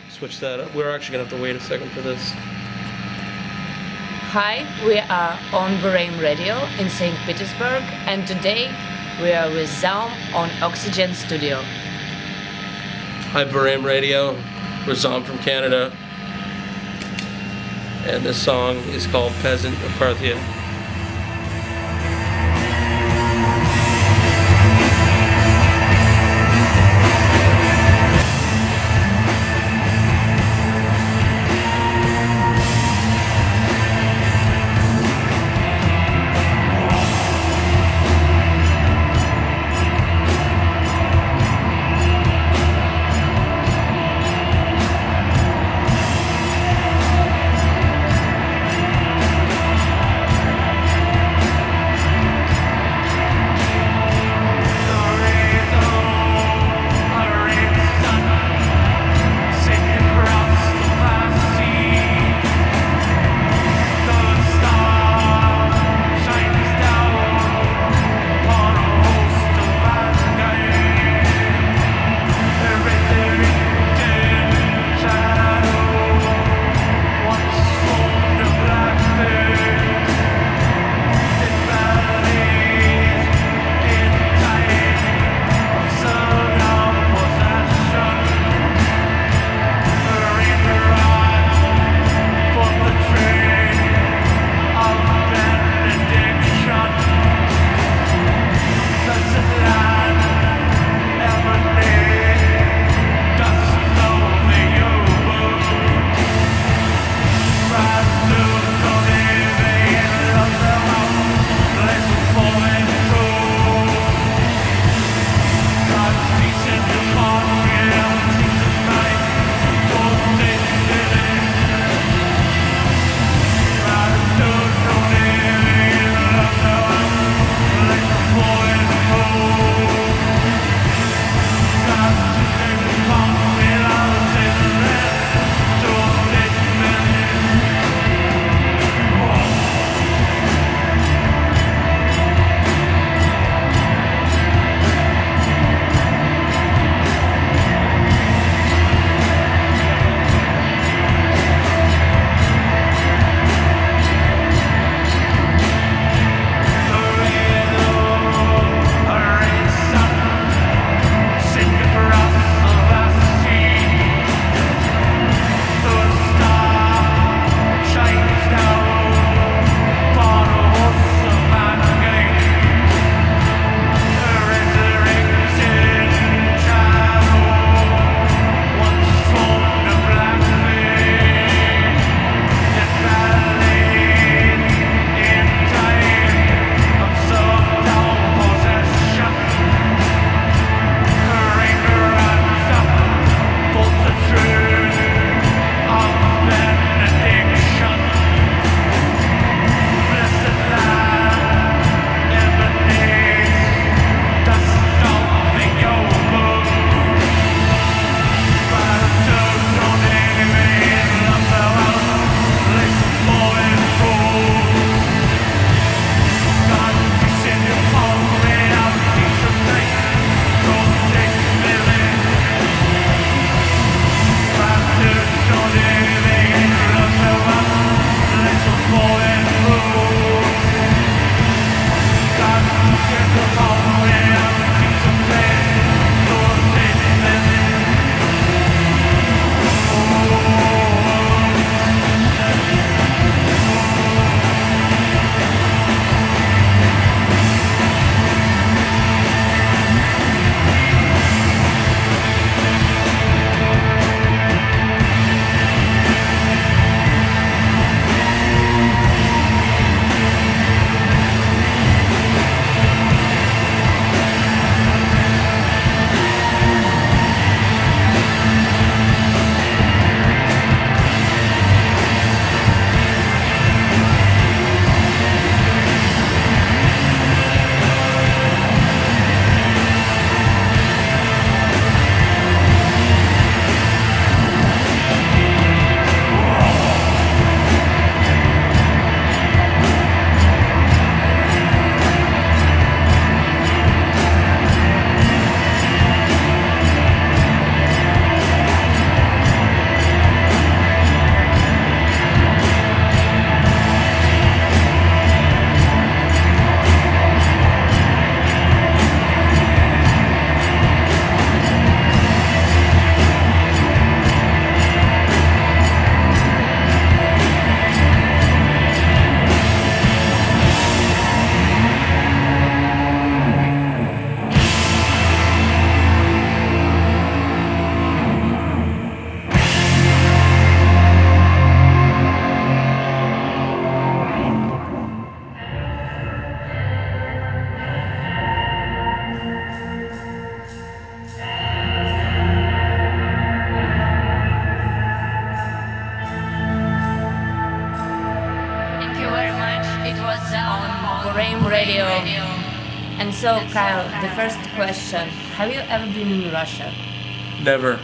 Switch that up. We're actually gonna have to wait a second for this. Hi, we are on Boorime Radio in St. Petersburg, and today we are with Zaum on Oxygen Studio. Hi, Boorime Radio. We're Zaum from Canada, and this song is called Peasant of Parthia. so, Kyle, the first question: have you ever been in Russia? Never.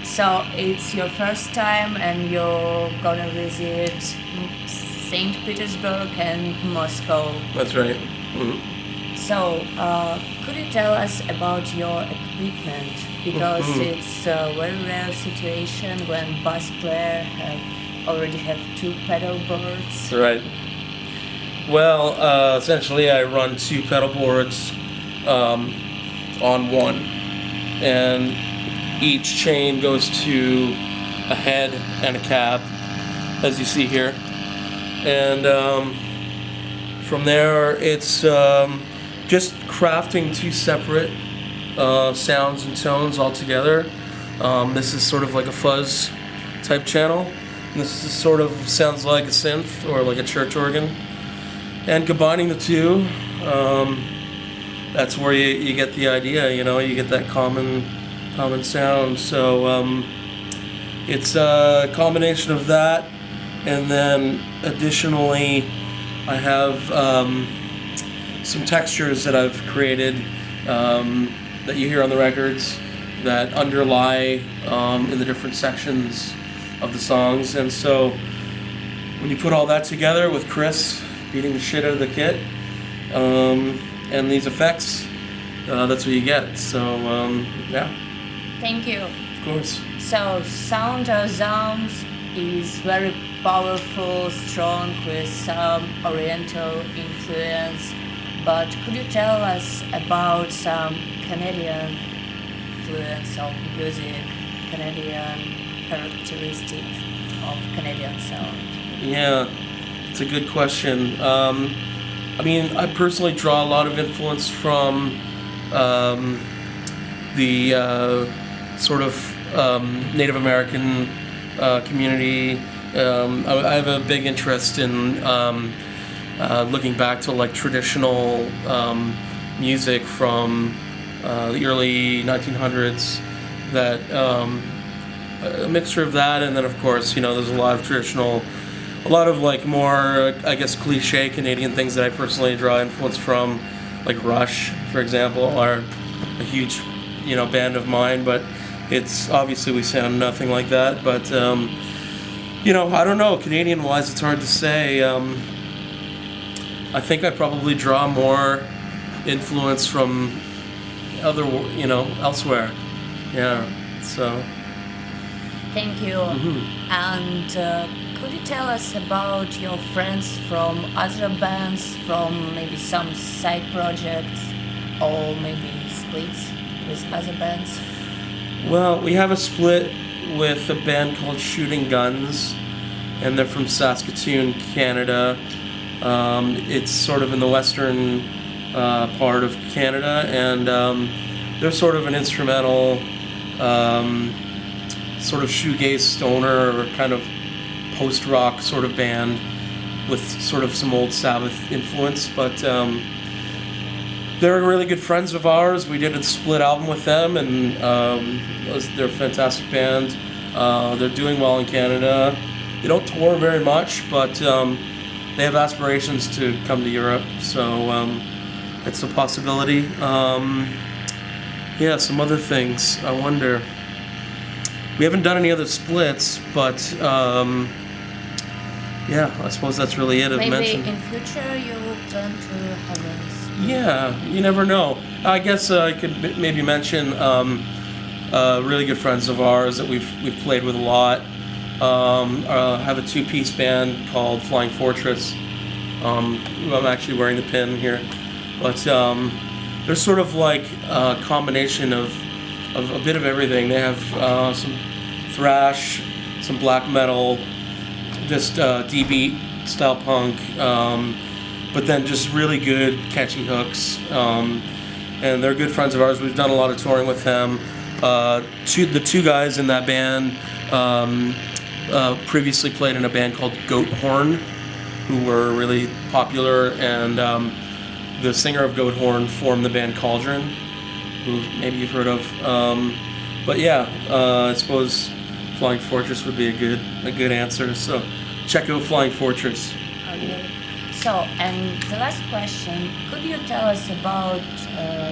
So it's your first time, and you're gonna visit Saint Petersburg and Moscow. That's right. Mhm. So, could you tell us about your equipment? Because it's a very rare situation when bass player already have 2 pedal boards. Right. Well, essentially, I run 2 pedal boards on one, and each chain goes to a head and a cab, as you see here. And from there, it's just crafting 2 separate sounds and tones all together. This is sort of like a fuzz type channel. And this is sort of sounds like a synth or like a church organ. And combining the 2, that's where you get the idea, you get that common sound. So it's a combination of that, and then additionally I have some textures that I've created that you hear on the records that underlie in the different sections of the songs. And so when you put all that together with Chris beating the shit out of the kit and these effects, that's what you get. So yeah. Thank you. Of course. So, sound of Zaum is very powerful, strong, with some Oriental influence. But could you tell us about some Canadian influence of music, Canadian characteristics of Canadian sound? Yeah, it's a good question. I personally draw a lot of influence from the sort of Native American community. I have a big interest in looking back to like traditional music from the early 1900s. That a mixture of that, and then of course there's a lot of traditional, a lot of like more I guess cliche Canadian things that I personally draw influence from, like Rush, for example, are a huge band of mine, but it's obviously we sound nothing like that. But I don't know, Canadian wise it's hard to say. I think I probably draw more influence from other elsewhere. Yeah, so thank you. And could you tell us about your friends from other bands, from maybe some side projects or maybe splits with other bands? Well, we have a split with a band called Shooting Guns, and they're from Saskatoon, Canada. It's sort of in the western part of Canada, and they're sort of an instrumental, sort of shoegaze stoner or kind of post-rock sort of band with sort of some old Sabbath influence, but they're really good friends of ours. We did a split album with them, and they're a fantastic band. They're doing well in Canada. They don't tour very much, but they have aspirations to come to Europe, so it's a possibility. Yeah, some other things. I wonder. We haven't done any other splits, but yeah, I suppose that's really it. Maybe in future you plan to have a split. Yeah, you never know. I guess I could maybe mention really good friends of ours that we've played with a lot. Have a 2-piece band called Flying Fortress. I'm actually wearing the pin here, but they're sort of like a combination of a bit of everything. They have some thrash, some black metal, just D-beat style punk, but then just really good catchy hooks. And they're good friends of ours. We've done a lot of touring with them. The 2 guys in that band previously played in a band called Goat Horn, who were really popular, and the singer of Goat Horn formed the band Cauldron, who maybe you've heard of. But yeah, I suppose Flying Fortress would be a good answer. So check out Flying Fortress. Okay. So, and the last question, could you tell us about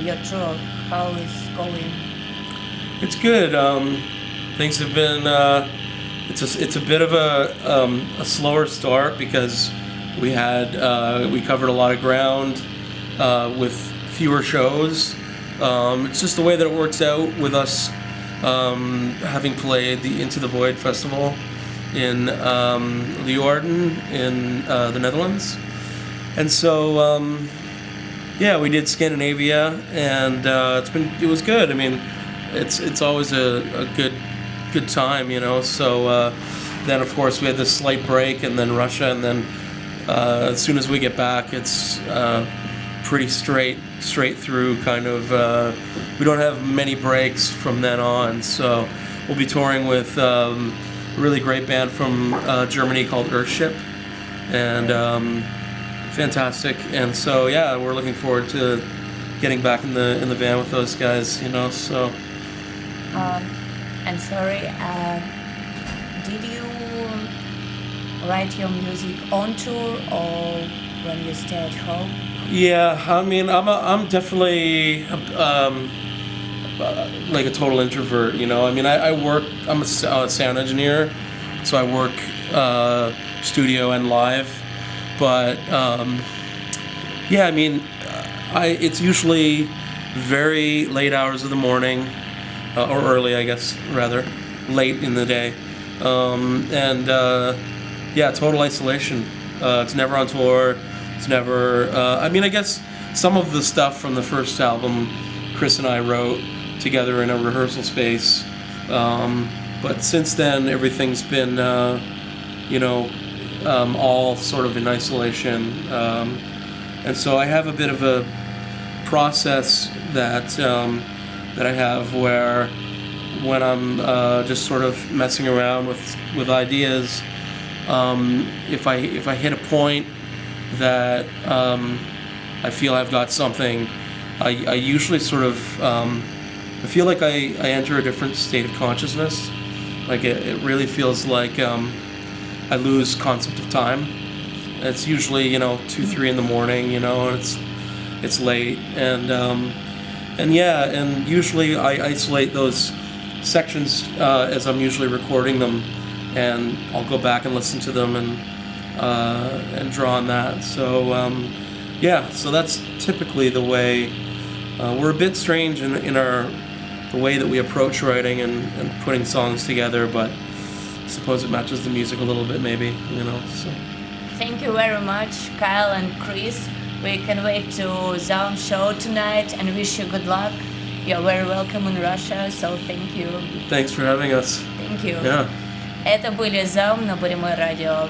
your tour? How is going? It's good. Things have been. It's a bit of a slower start because we covered a lot of ground with fewer shows. It's just the way that it works out with us having played the Into the Void festival in Leeuwarden in the Netherlands, and so we did Scandinavia, and it was good. I mean, it's always a good time, you know. So then of course we had this slight break, and then Russia, and then as soon as we get back, it's pretty straight through kind of. We don't have many breaks from then on, so we'll be touring with a really great band from Germany called Earthship, and fantastic. And so yeah, we're looking forward to getting back in the van with those guys, you know. So. I'm sorry. Did you write your music on tour or when you stay at home? Yeah, I mean, I'm definitely like a total introvert, you know. I mean, I work. I'm a sound engineer, so I work studio and live. But yeah, I mean, it's usually very late hours of the morning. Or early, I guess, rather, late in the day. Total isolation. It's never on tour. It's never... I mean, I guess some of the stuff from the first album, Chris and I wrote together in a rehearsal space. But since then, everything's been, all sort of in isolation. And so I have a bit of a process that I have where when I'm just sort of messing around with ideas, if I hit a point that I feel I've got something, I usually sort of I feel like I enter a different state of consciousness. Like it really feels like I lose concept of time. It's usually 2-3 in the morning, and it's late, and usually I isolate those sections as I'm usually recording them, and I'll go back and listen to them and draw on that. So so that's typically the way. We're a bit strange in the way that we approach writing and putting songs together, but I suppose it matches the music a little bit, maybe, So. Thank you very much, Kyle and Chris. We can wait to Zaum show tonight and wish you good luck. You're very welcome in Russia, so thank you. Thanks for having us. Thank you. Yeah. Это были Zaum на Boorime радио.